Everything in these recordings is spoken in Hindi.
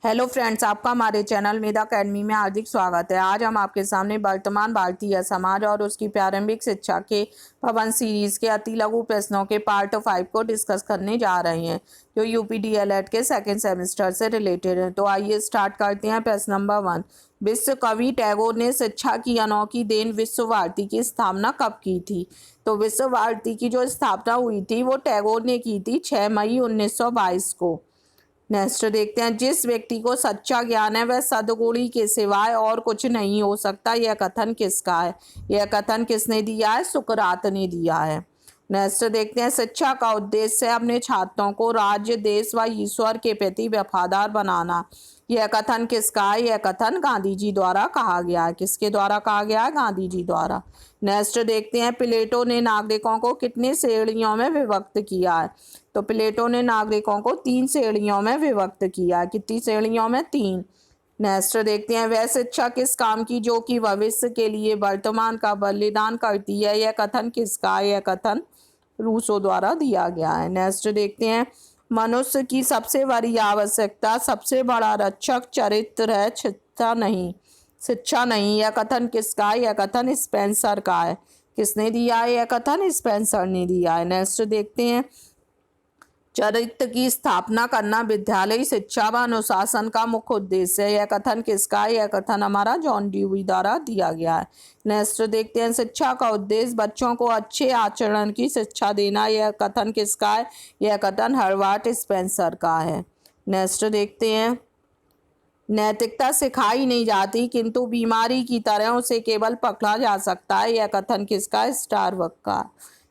हेलो फ्रेंड्स, आपका हमारे चैनल मेधा अकेडमी में हार्दिक स्वागत है। आज हम आपके सामने वर्तमान भारतीय समाज और उसकी प्रारंभिक शिक्षा के भवन सीरीज के अति लघु प्रश्नों के पार्ट 5 को डिस्कस करने जा रहे हैं, जो यूपी डीएलएड के सेकंड सेमेस्टर से रिलेटेड है। तो आइए स्टार्ट करते हैं। प्रश्न नंबर 1, विश्व कवि टैगोर ने शिक्षा की अनोखी देन विश्व भारती की स्थापना कब की थी? तो विश्व भारती की जो स्थापना हुई थी वो टैगोर ने की थी 6 मई 1922 को। नेक्स्ट देखते हैं, जिस व्यक्ति को सच्चा ज्ञान है वह सद्गुणी के सिवाय और कुछ नहीं हो सकता, यह कथन किसका है? यह कथन किसने दिया है? सुकरात ने दिया है। नेक्स्ट देखते हैं, शिक्षा का उद्देश्य है अपने छात्रों को राज्य, देश व ईश्वर के प्रति वफादार बनाना। यह कथन किसका है? यह कथन गांधी जी द्वारा कहा गया है। किसके द्वारा कहा गया है? गांधी जी द्वारा। नेक्स्ट देखते हैं, प्लेटो ने नागरिकों को कितनी श्रेणियों में विभक्त किया है? तो प्लेटो ने नागरिकों को 3 श्रेणियों में विभक्त किया है। कितनी श्रेणियों में? 3। नेक्स्ट देखते हैं, वह शिक्षा किस काम की जो कि भविष्य के लिए वर्तमान का बलिदान करती है? यह कथन किसका है? यह कथन रूसो द्वारा दिया गया है। नेक्स्ट देखते हैं, मनुष्य की सबसे बड़ी आवश्यकता, सबसे बड़ा रक्षक चरित्र है, शिक्षा नहीं। यह कथन किसका है? यह कथन स्पेंसर का है। किसने दिया है? यह कथन स्पेंसर ने दिया है। नेक्स्ट देखते हैं, चरित्र की स्थापना करना विद्यालय शिक्षा व अनुशासन का मुख्य उद्देश्य है। यह कथन किसका है? यह कथन हमारा जॉन ड्यूई द्वारा दिया गया है। नेक्स्ट देखते हैं, शिक्षा का उद्देश्य बच्चों को अच्छे आचरण की शिक्षा देना। यह कथन किसका है? यह कथन हर्बर्ट स्पेंसर का है। नेक्स्ट देखते हैं, नैतिकता सिखाई नहीं जाती किंतु बीमारी की तरह उसे केवल पकड़ा जा सकता है। यह कथन किसका है? स्टारबक का।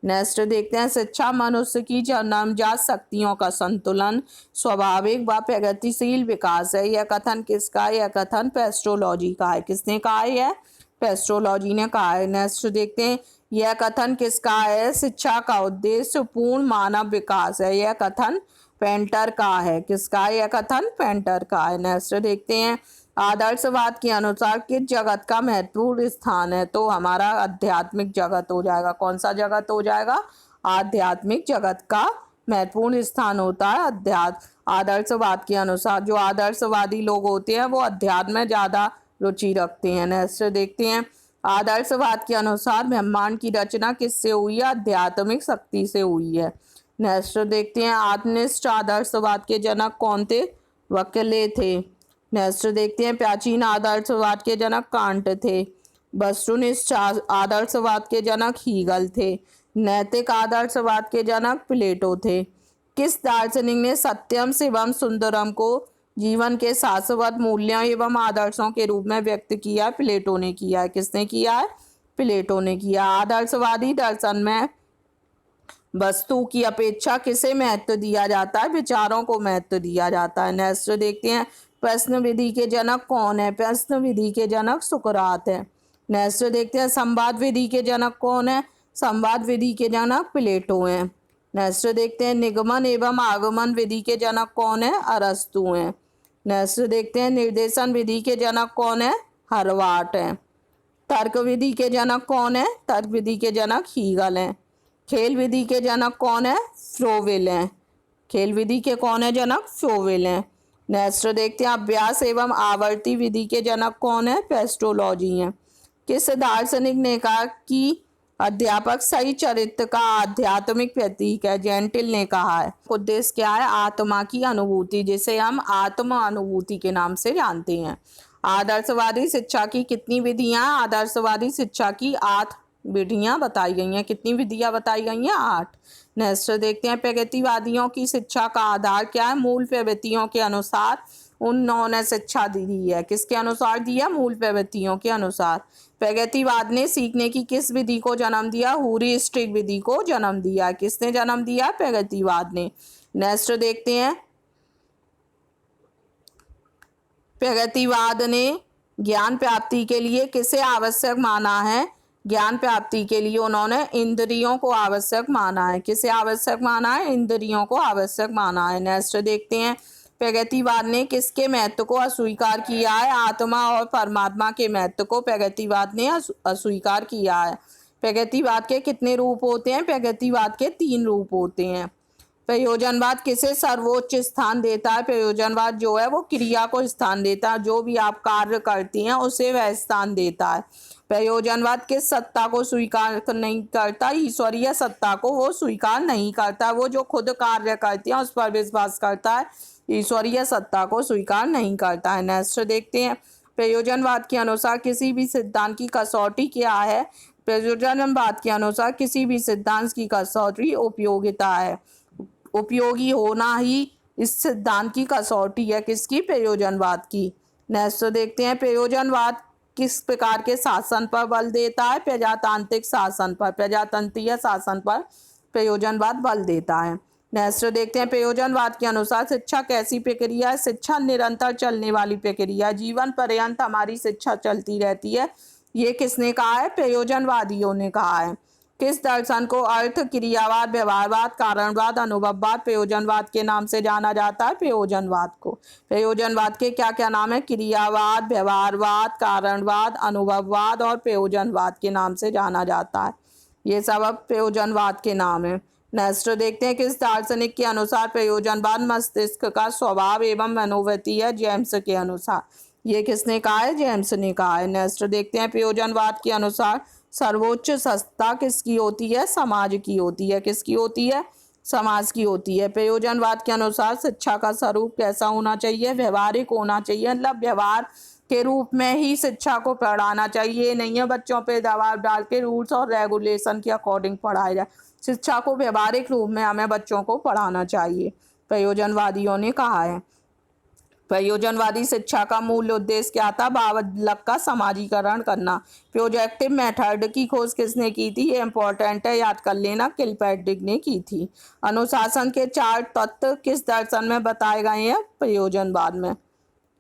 नेक्स्ट देखते हैं, शिक्षा मनुष्य की जन्मजात शक्तियों का संतुलन, स्वाभाविक व प्रगतिशील विकास है। यह कथन किसका है? यह कथन पेस्ट्रोलॉजी का है। किसने कहा है? यह पेस्ट्रोलॉजी ने कहा है। नेक्स्ट देखते हैं, यह कथन किसका है? शिक्षा का उद्देश्य पूर्ण मानव विकास है। यह कथन पेंटर का है। किसका है? यह कथन पेंटर का है। नेक्स्ट देखते हैं, आदर्शवाद के अनुसार किस जगत का महत्वपूर्ण स्थान है? तो हमारा आध्यात्मिक जगत हो जाएगा। कौन सा जगत हो जाएगा? आध्यात्मिक जगत का महत्वपूर्ण स्थान होता है आदर्शवाद के अनुसार। जो आदर्शवादी लोग होते हैं वो अध्यात्म में ज़्यादा रुचि रखते हैं। नेक्स्ट देखते हैं, आदर्शवाद के अनुसार ब्रह्मांड की रचना किससे हुई है? आध्यात्मिक शक्ति से हुई है। नेक्स्ट देखते हैं, आत्मनिष्ठ आदर्शवाद के जनक कौन थे? वकेले थे। नेक्स्ट देखते हैं, प्राचीन आदर्शवाद के जनक कांट थे। वस्तुनिष्ठ आदर्शवाद के जनक हीगल थे। नैतिक आदर्शवाद के जनक प्लेटो थे। किस दार्शनिक ने सत्यम शिवम सुंदरम को जीवन के शाश्वत मूल्यों एवं आदर्शों के रूप में व्यक्त किया? प्लेटो ने किया है। किसने किया है? प्लेटो ने किया। आदर्शवादी दर्शन में वस्तु की अपेक्षा किसे महत्व दिया जाता है? विचारों को महत्व दिया जाता है। नेक्स्ट देखते हैं, प्रश्न विधि के जनक कौन है? प्रश्न विधि के जनक सुकरात है। नेक्स्ट देखते हैं, संवाद विधि के जनक कौन है? संवाद विधि के जनक प्लेटो हैं। नेक्स्ट देखते हैं, निगमन एवं आगमन विधि के जनक कौन है? अरस्तु हैं। नेक्स्ट देखते हैं, निर्देशन विधि के जनक कौन है? हर्बार्ट हैं। तर्क विधि के जनक कौन है? तर्क विधि के जनक हीगल हैं। खेल विधि के जनक कौन है? फ्रोवेल हैं। खेल विधि के कौन है जनक? फ्रोवेल हैं। नेक्स्ट देखते हैं, अभ्यास एवं आवर्ती विधि के जनक कौन है? पेस्ट्रोलॉजी हैं। किस दार्शनिक ने कहा कि अध्यापक सही चरित्र का आध्यात्मिक प्रतीक है? जेंटिल ने कहा है। उद्देश्य क्या है? आत्मा की अनुभूति, जिसे हम आत्म अनुभूति के नाम से जानते हैं। आदर्शवादी शिक्षा की कितनी विधियां? आदर्शवादी शिक्षा की 8 विधियां बताई गई हैं। कितनी विधियां बताई गई हैं? 8। नेक्स्ट देखते हैं, प्रगतिवादियों की शिक्षा का आधार क्या है? मूल प्रवृत्तियों के अनुसार उन्होंने शिक्षा दी है। किसके अनुसार दी है? मूल प्रवृत्तियों के अनुसार। प्रगतिवाद ने सीखने की किस विधि को जन्म दिया? ह्यूरिस्टिक विधि को जन्म दिया। किसने जन्म दिया? प्रगतिवाद ने। नेक्स्ट देखते हैं, प्रगतिवाद ने ज्ञान प्राप्ति के लिए किसे आवश्यक माना है? ज्ञान प्राप्ति के लिए उन्होंने इंद्रियों को आवश्यक माना है। किसे आवश्यक माना है? इंद्रियों को आवश्यक माना है। नेक्स्ट देखते हैं, प्रगतिवाद ने किसके महत्व को अस्वीकार किया है? आत्मा और परमात्मा के महत्व को प्रगतिवाद ने अस्वीकार किया है। प्रगतिवाद के कितने रूप होते हैं? प्रगतिवाद के 3 रूप होते हैं। प्रयोजनवाद किसे सर्वोच्च स्थान देता है? प्रयोजनवाद जो है वो क्रिया को स्थान देता है, जो भी आप कार्य करती हैं उसे वह स्थान देता है। प्रयोजनवाद किस सत्ता को स्वीकार नहीं करता? ईश्वरीय सत्ता को वो स्वीकार नहीं करता। वो जो खुद कार्य करती है उस पर विश्वास करता है, ईश्वरीय सत्ता को स्वीकार नहीं करता है। नेक्स्ट देखते हैं, प्रयोजनवाद के अनुसार किसी भी सिद्धांत की कसौटी क्या है? प्रयोजनवाद के अनुसार किसी भी सिद्धांत की कसौटी उपयोगिता है। उपयोगी होना ही इस सिद्धांत की कसौटी है, किसकी? प्रयोजनवाद की। नेक्स्ट देखते हैं, प्रयोजनवाद किस प्रकार के शासन पर बल देता है? प्रजातांत्रिक शासन पर, प्रजातंत्रीय शासन पर प्रयोजनवाद बल देता है। नेक्स्ट देखते हैं, प्रयोजनवाद के अनुसार शिक्षा कैसी प्रक्रिया है? शिक्षा निरंतर चलने वाली प्रक्रिया, जीवन पर्यंत हमारी शिक्षा चलती रहती है। ये किसने कहा है? प्रयोजनवादियों ने कहा है। किस दर्शन को अर्थ, क्रियावाद, व्यवहारवाद, कारणवाद, अनुभववाद, प्रयोजनवाद के नाम से जाना जाता है? प्रयोजनवाद को। प्रयोजनवाद के क्या क्या नाम है? क्रियावाद, व्यवहारवाद, कारणवाद, अनुभववाद और प्रयोजनवाद के नाम से जाना जाता है। ये सब अब प्रयोजनवाद के नाम है। नेक्स्ट देखते हैं, किस दार्शनिक के अनुसार प्रयोजनवाद मस्तिष्क का स्वभाव एवं मनोवृत्ति है? जेम्स के अनुसार। ये किसने कहा है? जेम्स ने कहा है। नेक्स्ट देखते हैं, प्रयोजनवाद के अनुसार सर्वोच्च सत्ता किसकी होती है? समाज की होती है। किसकी होती है? समाज की होती है। प्रयोजनवाद के अनुसार शिक्षा का स्वरूप कैसा होना चाहिए? व्यवहारिक होना चाहिए, मतलब व्यवहार के रूप में ही शिक्षा को पढ़ाना चाहिए। नहीं है बच्चों पे दबाव डाल के रूल्स और रेगुलेशन के अकॉर्डिंग पढ़ाया जाए। शिक्षा को व्यवहारिक रूप में हमें बच्चों को पढ़ाना चाहिए, प्रयोजनवादियों ने कहा है। प्रयोजनवादी शिक्षा का मूल उद्देश्य क्या था? बालक का समाजीकरण करना। प्रोजेक्टिव मेथड की खोज किसने की थी? ये इंपॉर्टेंट है, याद कर लेना, किलपैट्रिक ने की थी। अनुशासन के 4 तत्व किस दर्शन में बताए गए हैं? प्रयोजनवाद में।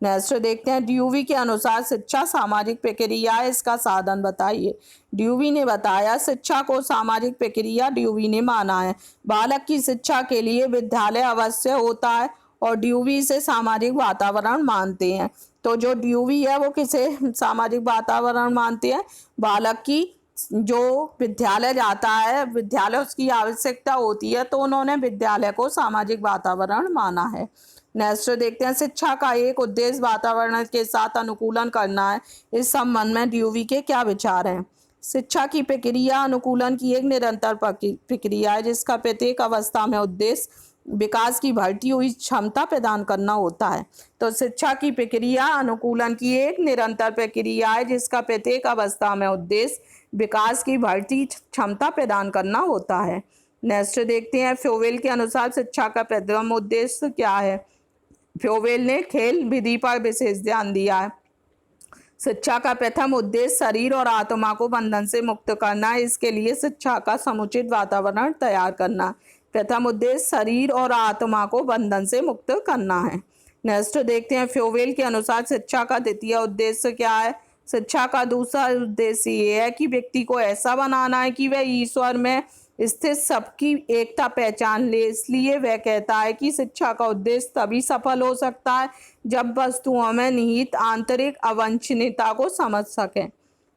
नेक्स्ट देखते हैं, ड्यूवी के अनुसार शिक्षा सामाजिक प्रक्रिया है, इसका साधन बताइए। ड्यूवी ने बताया, शिक्षा को सामाजिक प्रक्रिया ड्यूवी ने माना है। बालक की शिक्षा के लिए विद्यालय अवश्य होता है और ड्यूवी से सामाजिक वातावरण मानते हैं। तो जो ड्यूवी है वो किसे सामाजिक वातावरण मानते हैं? बालक की जो विद्यालय जाता है, विद्यालय उसकी आवश्यकता होती है, तो उन्होंने विद्यालय को सामाजिक वातावरण माना है। नेक्स्ट देखते हैं, शिक्षा का एक उद्देश्य वातावरण के साथ अनुकूलन करना है। इस संबंध में ड्यूवी के क्या विचार हैं? शिक्षा की प्रक्रिया अनुकूलन की एक निरंतर प्रक्रिया है, जिसका प्रत्येक अवस्था में उद्देश्य विकास की बढ़ती हुई क्षमता प्रदान करना होता है। तो शिक्षा की प्रक्रिया अनुकूलन की एक निरंतर प्रक्रिया है, जिसका प्रत्येक अवस्था में उद्देश्य विकास की बढ़ती क्षमता प्रदान करना होता है। नेक्स्ट देखते हैं, फ्योवेल के अनुसार शिक्षा का प्रथम उद्देश्य क्या है? फ्योवेल ने खेल विधि पर विशेष ध्यान दिया है। शिक्षा का प्रथम उद्देश्य शरीर और आत्मा को बंधन से मुक्त करना है। इसके लिए शिक्षा का समुचित वातावरण तैयार करना। प्रथम उद्देश्य शरीर और आत्मा को बंधन से मुक्त करना है। नेक्स्ट देखते हैं, फ्योवेल के अनुसार शिक्षा का द्वितीय उद्देश्य क्या है? शिक्षा का दूसरा उद्देश्य ये है कि व्यक्ति को ऐसा बनाना है कि वह ईश्वर में स्थित सबकी एकता पहचान ले। इसलिए वह कहता है कि शिक्षा का उद्देश्य तभी सफल हो सकता है जब वस्तुओं में निहित आंतरिक अवांछनीयता को समझ सकें।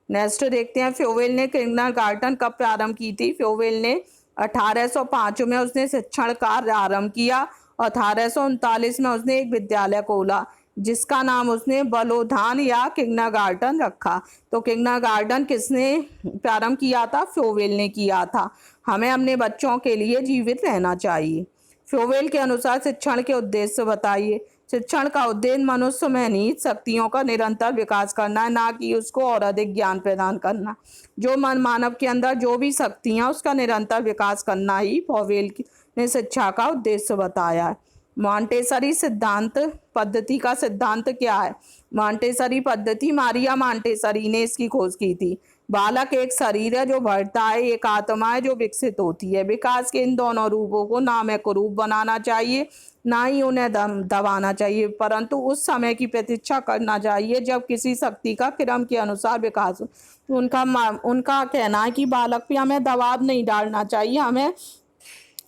नेक्स्ट देखते हैं, फ्योवेल ने किंडरगार्टन कब प्रारंभ की थी? फ्योवेल ने 1805 में उसने शिक्षण कार्य आरंभ किया और 1839 में उसने एक विद्यालय खोला, जिसका नाम उसने बलोधान या किंडरगार्टन रखा। तो किंडरगार्टन किसने प्रारंभ किया था? फ्योवेल ने किया था। हमें अपने बच्चों के लिए जीवित रहना चाहिए। फ्योवेल के अनुसार शिक्षण के उद्देश्य बताइए। शिक्षण का उद्देश्य मनुष्य में निहित शक्तियों का निरंतर विकास करना है, ना कि उसको और अधिक ज्ञान प्रदान करना। जो मानव के अंदर जो भी शक्तियाँ उसका निरंतर विकास करना ही फ्योवेल ने शिक्षा का उद्देश्य बताया है। मॉन्टेसरी सिद्धांत पद्धति का सिद्धांत क्या है? मॉन्टेसरी पद्धति मारिया मॉन्टेसरी ने इसकी खोज की थी। बालक एक शरीर है जो बढ़ता है, एक आत्मा है जो विकसित होती है। विकास के इन दोनों रूपों को ना में कुरूप बनाना चाहिए, ना ही उन्हें दबाना चाहिए, परंतु उस समय की प्रतीक्षा करना चाहिए जब किसी शक्ति का क्रम के अनुसार विकास हो। उनका कहना है कि बालक पे हमें दबाव नहीं डालना चाहिए, हमें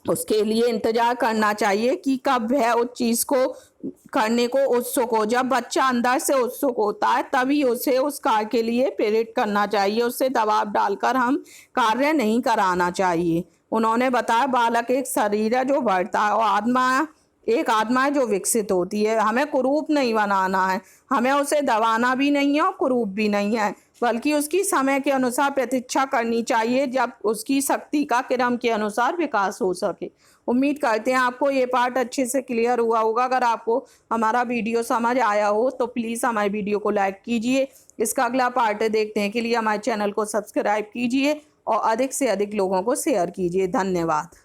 उसके लिए इंतजार करना चाहिए कि कब वह उस चीज़ को करने को उत्सुक हो। जब बच्चा अंदर से उत्सुक होता है तभी उसे उस कार्य के लिए प्रेरित करना चाहिए। उससे दबाव डालकर हम कार्य नहीं कराना चाहिए। उन्होंने बताया बालक एक शरीर है जो बढ़ता है और एक आत्मा है जो विकसित होती है। हमें कुरूप नहीं बनाना है, हमें उसे दबाना भी नहीं है और कुरूप भी नहीं है, बल्कि उसकी समय के अनुसार प्रतीक्षा करनी चाहिए जब उसकी शक्ति का क्रम के अनुसार विकास हो सके। उम्मीद करते हैं आपको ये पार्ट अच्छे से क्लियर हुआ होगा। अगर आपको हमारा वीडियो समझ आया हो तो प्लीज़ हमारे वीडियो को लाइक कीजिए। इसका अगला पार्ट देखने के लिए हमारे चैनल को सब्सक्राइब कीजिए और अधिक से अधिक लोगों को शेयर कीजिए। धन्यवाद।